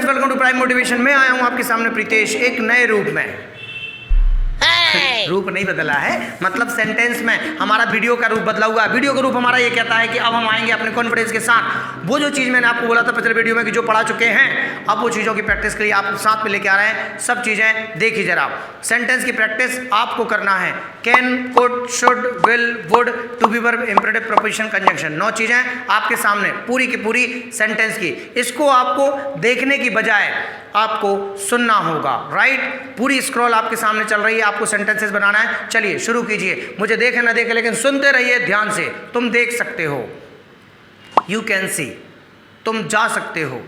Friends, welcome to Prime Motivation. मैं आया हूं आपके सामने प्रीतेश एक नए रूप में। रूप नहीं बदला है, मतलब सेंटेंस में हमारा वीडियो का रूप बदला हुआ है। वीडियो का रूप हमारा ये कहता है कि अब हम आएंगे अपने कॉन्फिडेंस के साथ। वो जो चीज़ मैंने आपको बोला था पिछले वीडियो में कि जो पढ़ा चुके हैं, अब वो चीज़ों की प्रैक्टिस के लिए आप साथ में लेके आ रहे हैं। सब चीज़ें देखिए जरा। सेंटेंस की प्रैक्टिस आपको करना है। Can, could, should, will, would, to be verb, imperative, preposition, conjunction. 9 चीज़ें आपके सामने पूरी की पूरी सेंटेंस की। इसको आपको देखने की बजाय आपको सुनना होगा, राइट। पूरी स्क्रॉल आपके सामने चल रही है, आपको सेंटेंसेस बनाना है। चलिए शुरू कीजिए। मुझे देखे ना देखे लेकिन सुनते रहिए ध्यान से। तुम देख सकते हो, यू कैन सी। तुम जा सकते हो,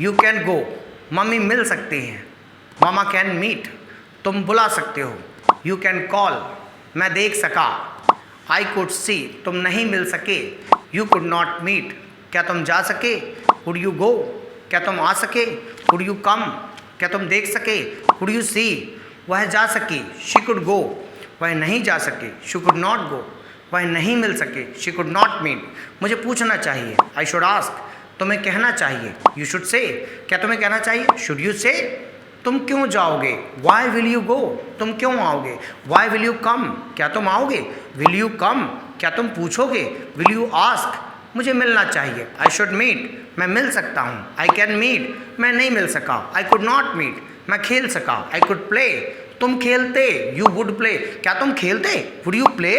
यू कैन गो। मम्मी मिल सकती हैं, मामा कैन मीट। तुम बुला सकते हो, यू कैन कॉल। मैं देख सका, आई कुड सी। तुम नहीं मिल सके, यू कुड नॉट मीट। क्या तुम जा सके, कुड यू गो। क्या तुम आ सके, कुड यू कम। क्या तुम देख सके, कुड यू सी। वह जा सकी, शी कुड गो। वह नहीं जा सके, शी कुड नॉट गो। वह नहीं मिल सके, शी कुड नॉट मीट। मुझे पूछना चाहिए, आई शुड आस्क। तुम्हें कहना चाहिए, यू शुड से। क्या तुम्हें कहना चाहिए, शुड यू से। तुम क्यों जाओगे, वाई विल यू गो। तुम क्यों आओगे, वाई विल यू कम। क्या तुम आओगे, विल यू कम। क्या तुम पूछोगे, विल यू आस्क। मुझे मिलना चाहिए, आई शुड मीट। मैं मिल सकता हूँ, आई कैन मीट। मैं नहीं मिल सका, आई कुड नॉट मीट। मैं खेल सका, आई कुड प्ले। तुम खेलते, यू वुड प्ले। क्या तुम खेलते, वुड यू प्ले।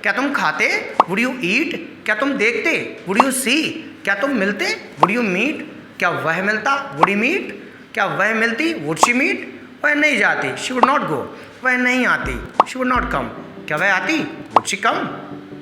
क्या तुम खाते, वुड यू ईट। क्या तुम देखते, वुड यू सी। क्या तुम मिलते, वुड यू मीट। क्या वह मिलता, वुड यू मीट। क्या वह मिलती, वुड शी मीट। वह नहीं जाती, शी वुड नॉट गो। वह नहीं आती, शी वुड नॉट कम। क्या वह आती, वुड शी कम।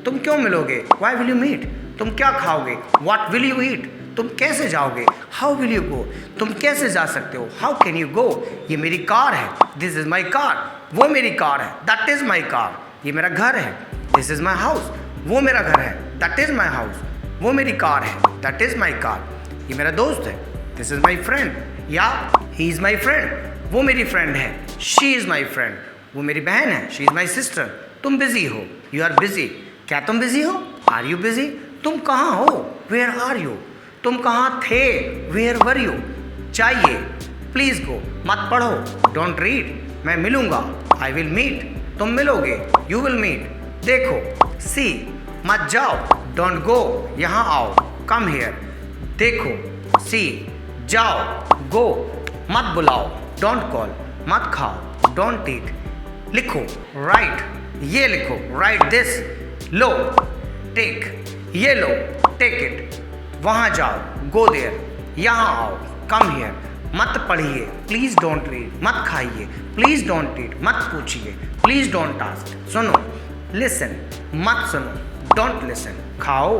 तुम क्यों मिलोगे, वाई विल यू मीट। तुम क्या खाओगे, व्हाट विल यू ईट। तुम कैसे जाओगे, हाउ विल यू गो। तुम कैसे जा सकते हो, हाउ कैन यू गो। ये मेरी कार है, दिस इज़ माई कार। वो मेरी कार है, दैट इज़ माई कार। ये मेरा घर है, दिस इज़ माई हाउस। वो मेरा घर है, दैट इज़ माई हाउस। वो मेरी कार है, दैट इज़ माई कार। ये मेरा दोस्त है, दिस इज़ माई फ्रेंड। या ही इज़ माई फ्रेंड। वो मेरी फ्रेंड है, शी इज़ माई फ्रेंड। वो मेरी बहन है, शी इज़ माई सिस्टर। तुम बिजी हो, यू आर बिजी। क्या तुम बिजी हो, आर यू बिजी। तुम कहाँ हो, वेयर आर यू। तुम कहाँ थे, वेयर वर यू। चाहिए, प्लीज़ गो। मत पढ़ो, डोंट रीड। मैं मिलूंगा, आई विल मीट। तुम मिलोगे, यू विल मीट। देखो, सी। मत जाओ, डोंट गो। यहाँ आओ, कम हियर। देखो, सी। जाओ, गो। मत बुलाओ, डोंट कॉल। मत खाओ, डोंट ईट। लिखो, राइट। ये लिखो, राइट दिस। Low, take. ये लो, टेक इट। वहाँ जाओ, गो देयर। यहाँ आओ, कम हियर। मत पढ़िए, प्लीज़ डोंट रीड। मत खाइए, प्लीज़ डोंट ईट। मत पूछिए, प्लीज़ डोंट आस्क। सुनो, लिसन। मत सुनो, डोंट लिसन। खाओ,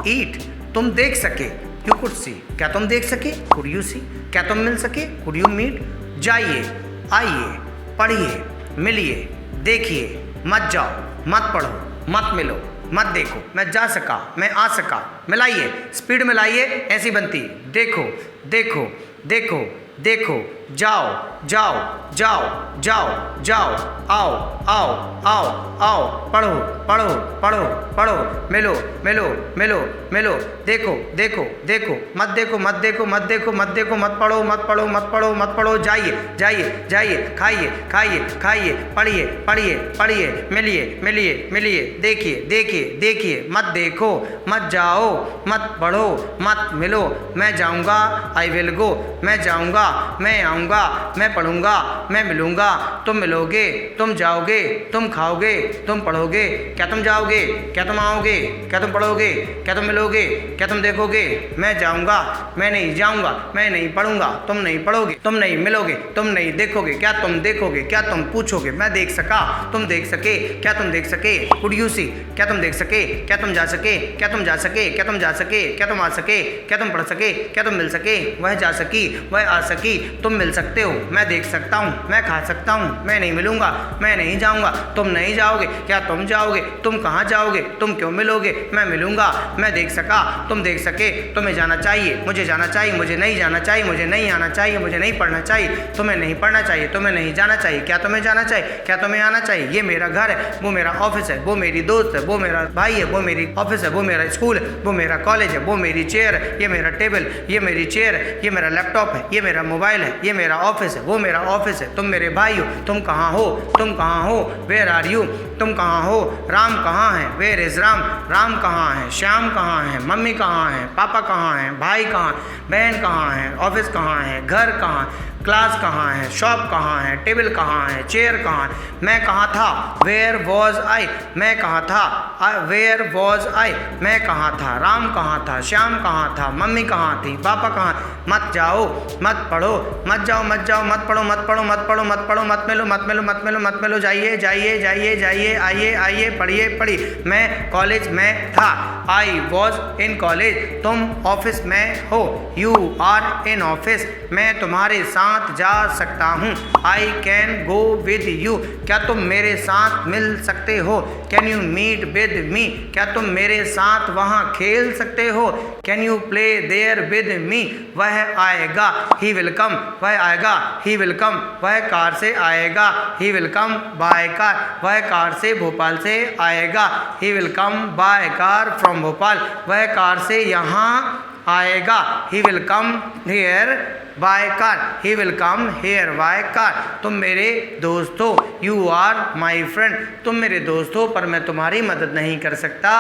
ईट। तुम देख सके, यू कुड सी। क्या तुम देख सके, कुड यू सी। क्या तुम मिल सके, कुड यू मीट। जाइए, आइए, पढ़िए, मिलिए, देखिए। मत जाओ, मत पढ़ो, मत मिलो, मत देखो। मैं जा सका, मैं आ सका। मिलाइए, स्पीड में लाइए, ऐसी बनती। देखो, देखो, देखो, देखो। जाओ, जाओ, जाओ, जाओ, जाओ। आओ, आओ, आओ, आओ। पढ़ो, पढ़ो, पढ़ो, पढ़ो। मिलो, मिलो, मिलो, मिलो। देखो, देखो, देखो। मत देखो, मत देखो, मत देखो, मत देखो। मत पढ़ो, मत पढ़ो, मत पढ़ो, मत पढ़ो। जाइए, जाइए, जाइए। खाइए, खाइए, खाइए। पढ़िए, पढ़िए, पढ़िए। मिलिए, मिलिए, मिलिए। देखिए, देखिए, देखिए। मत देखो, मत जाओ, मत पढ़ो, मत मिलो। मैं जाऊँगा, आई विल गो। मैं जाऊँगा, मैं आऊँगा, मैं पढ़ूंगा, मैं मिलूंगा। तुम मिलोगे, तुम जाओगे, तुम खाओगे, तुम पढ़ोगे। क्या तुम जाओगे, क्या तुम आओगे। क्या तुम पढ़ोगे, क्या तुम मिलोगे। क्या तुम देखोगे। मैं जाऊंगा, मैं नहीं जाऊंगा। मैं नहीं पढ़ूंगा, तुम नहीं पढ़ोगे। तुम नहीं मिलोगे, तुम नहीं देखोगे। क्या तुम देखोगे, क्या तुम पूछोगे। मैं देख सका, तुम देख सके। क्या तुम देख सके, कुड यू सी। क्या तुम देख सके, क्या तुम जा सके। क्या तुम जा सके, क्या तुम जा सके। क्या तुम आ सके, क्या तुम पढ़ सके। क्या तुम मिल सके, वह जा सकी, वह आ सकी। तुम मिल सकते हो, मैं देख सकता हूँ, मैं खा सकता हूँ। मैं नहीं मिलूंगा, मैं नहीं जाऊंगा। तुम नहीं जाओगे, क्या तुम जाओगे। तुम कहाँ जाओगे, तुम क्यों मिलोगे। मैं मिलूंगा, मैं देख सका, तुम देख सके। तुम्हें जाना चाहिए, मुझे जाना चाहिए। मुझे नहीं जाना चाहिए, मुझे नहीं आना चाहिए। मुझे नहीं पढ़ना चाहिए, तुम्हें नहीं पढ़ना चाहिए। तुम्हें नहीं जाना चाहिए, क्या तुम्हें जाना चाहिए। क्या तुम्हें आना चाहिए। ये मेरा घर है, वो मेरा ऑफिस है, वो मेरी दोस्त है, वो मेरा भाई है, वो मेरी ऑफिस है, वो मेरा स्कूल है, वो मेरा कॉलेज है, वो मेरी चेयर है, ये मेरा टेबल, ये मेरी चेयर है, ये मेरा लैपटॉप है, ये मेरा मोबाइल है, ये मेरा ऑफिस है, वो मेरा ऑफिस है, तुम मेरे भाई हो, तुम कहाँ हो, तुम कहाँ हो, वेयर आर यू, तुम कहाँ हो, राम कहाँ है, वेयर इज राम, राम कहाँ है, श्याम कहाँ है, मम्मी कहाँ है, पापा कहाँ है, भाई कहाँ, बहन कहाँ है, ऑफिस कहाँ है, घर कहाँ, क्लास कहाँ है, शॉप कहाँ है, टेबल कहाँ है, चेयर कहाँ है, मैं कहाँ था, वेयर वॉज आई, मैं कहाँ था, वेयर वॉज आई, मैं कहाँ था, राम कहाँ था, श्याम कहाँ था, मम्मी कहाँ थी, पापा कहाँ, मत जाओ, मत पढ़ो, मत जाओ, मत जाओ, मत पढ़ो, मत पढ़ो, मत पढ़ो, मत पढ़ो, मत मिलो, मत मिलो, मत मिलो, मत मिलो, जाइए, जाइए, जाइए, जाइए, आइए, आइए, पढ़िए, पढ़िए, मैं कॉलेज में था, आई वॉज इन कॉलेज, तुम ऑफिस में हो, यू आर इन ऑफिस, मैं तुम्हारे साथ जा सकता हूँ, I can go with you, क्या तुम मेरे साथ मिल सकते हो, can you meet with me, क्या तुम मेरे साथ वहाँ खेल सकते हो, can you play there with me, वह आएगा, ही विल कम, वह आएगा, ही विल कम, वह कार से आएगा, he will come by car, वह कार से भोपाल से आएगा, he will come by car from Bhopal, वह कार से यहाँ आएगा, he will come here by car, he will come here by car, तुम मेरे दोस्त हो, यू आर माई फ्रेंड, तुम मेरे दोस्त हो पर मैं तुम्हारी मदद नहीं कर सकता,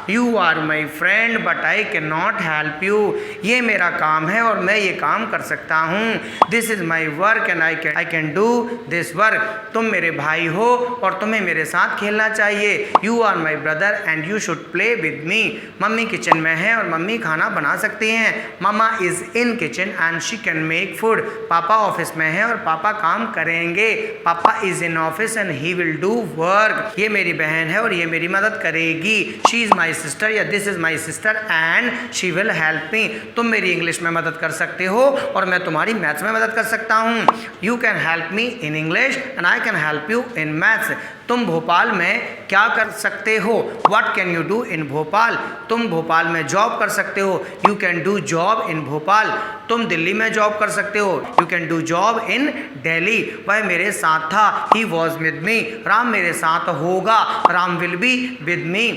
you are my friend but I can not help you, ये मेरा काम है और मैं ये काम कर सकता हूँ, this is my work and I can do this work, तुम मेरे भाई हो और तुम्हें मेरे साथ खेलना चाहिए, you are my brother and you should play with me, mummy kitchen में है और मम्मी खाना बना सकती हैं, mama is in kitchen and she can make food, पापा ऑफिस में है और पापा काम करेंगे, papa is in office and he will do work, ये मेरी बहन है और ये मेरी मदद करेगी, शी इज माई सिस्टर या this is my sister and she will help me, तुम मेरी इंग्लिश में मदद कर सकते हो और मैं तुम्हारी मैथ्स में मदद कर सकता हूँ, you can help me in English and I can help you in maths, तुम भोपाल में क्या कर सकते हो, what can you do in Bhopal, तुम भोपाल में जॉब कर सकते हो, you can do job in Bhopal, तुम दिल्ली में जॉब कर सकते हो, you can do job in Delhi, वह मेरे साथ था, he was with me, Ram मेरे साथ होगा, Ram will be with me,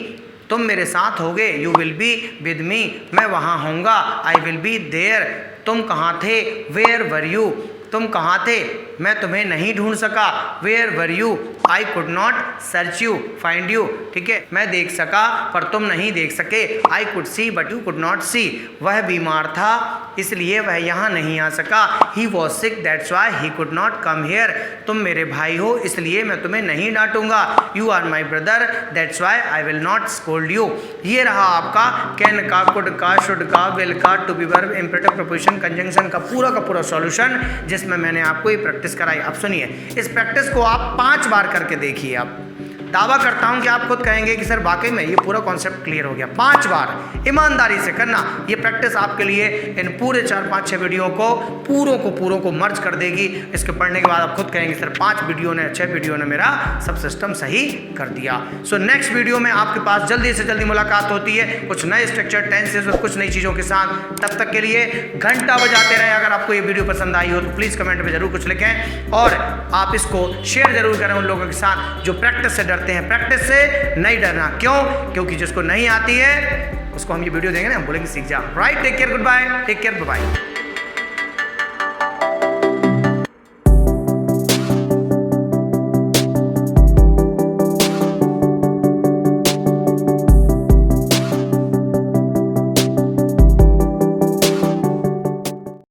तुम मेरे साथ होगे, you will be with me, मैं वहाँ होऊंगा, आई विल बी देयर, तुम कहाँ थे, वेयर वर यू, तुम कहाँ थे, मैं तुम्हें नहीं ढूंढ सका, where were you, I could not search you find you, ठीक है, मैं देख सका पर तुम नहीं देख सके, I could see but you could not see, वह बीमार था इसलिए वह यहाँ नहीं आ सका, he was sick that's why he could not come here, तुम मेरे भाई हो इसलिए मैं तुम्हें नहीं डांटूंगा, you are my brother that's why I will not scold you, ये रहा आपका कैन का, कुड का, शुड का, विल का, to be verb, imperative, preposition, conjunction का पूरा सॉल्यूशन जिसमें मैंने आपको ये प्रैक्टिस कराई। अब सुनिए, इस प्रैक्टिस को आप 5 बार करके देखिए, आप दावा करता हूं कि आप खुद कहेंगे कि सर वाकई में ये पूरा कॉन्सेप्ट क्लियर हो गया। 5 बार ईमानदारी से करना, ये प्रैक्टिस आपके लिए इन पूरे 4-5-6 वीडियो को पूरों को मर्ज कर देगी। इसके पढ़ने के बाद आप खुद कहेंगे सर 5 वीडियो ने 6 वीडियो ने मेरा सब सिस्टम सही कर दिया। सो नेक्स्ट वीडियो में आपके पास जल्दी से जल्दी मुलाकात होती है कुछ नए स्ट्रक्चर, टेंसेस और कुछ नई चीज़ों के साथ। तब तक के लिए घंटा बजाते रहे। अगर आपको ये वीडियो पसंद आई हो तो प्लीज़ कमेंट में जरूर कुछ लिखें और आप इसको शेयर जरूर करें उन लोगों के साथ जो प्रैक्टिस से डरते हैं। प्रैक्टिस से नहीं डरना, क्यों? क्योंकि जिसको नहीं आती है उसको हम ये वीडियो देंगे ना, हम बोलेंगे सीख जा। Right, take care, good bye, take care, bye bye.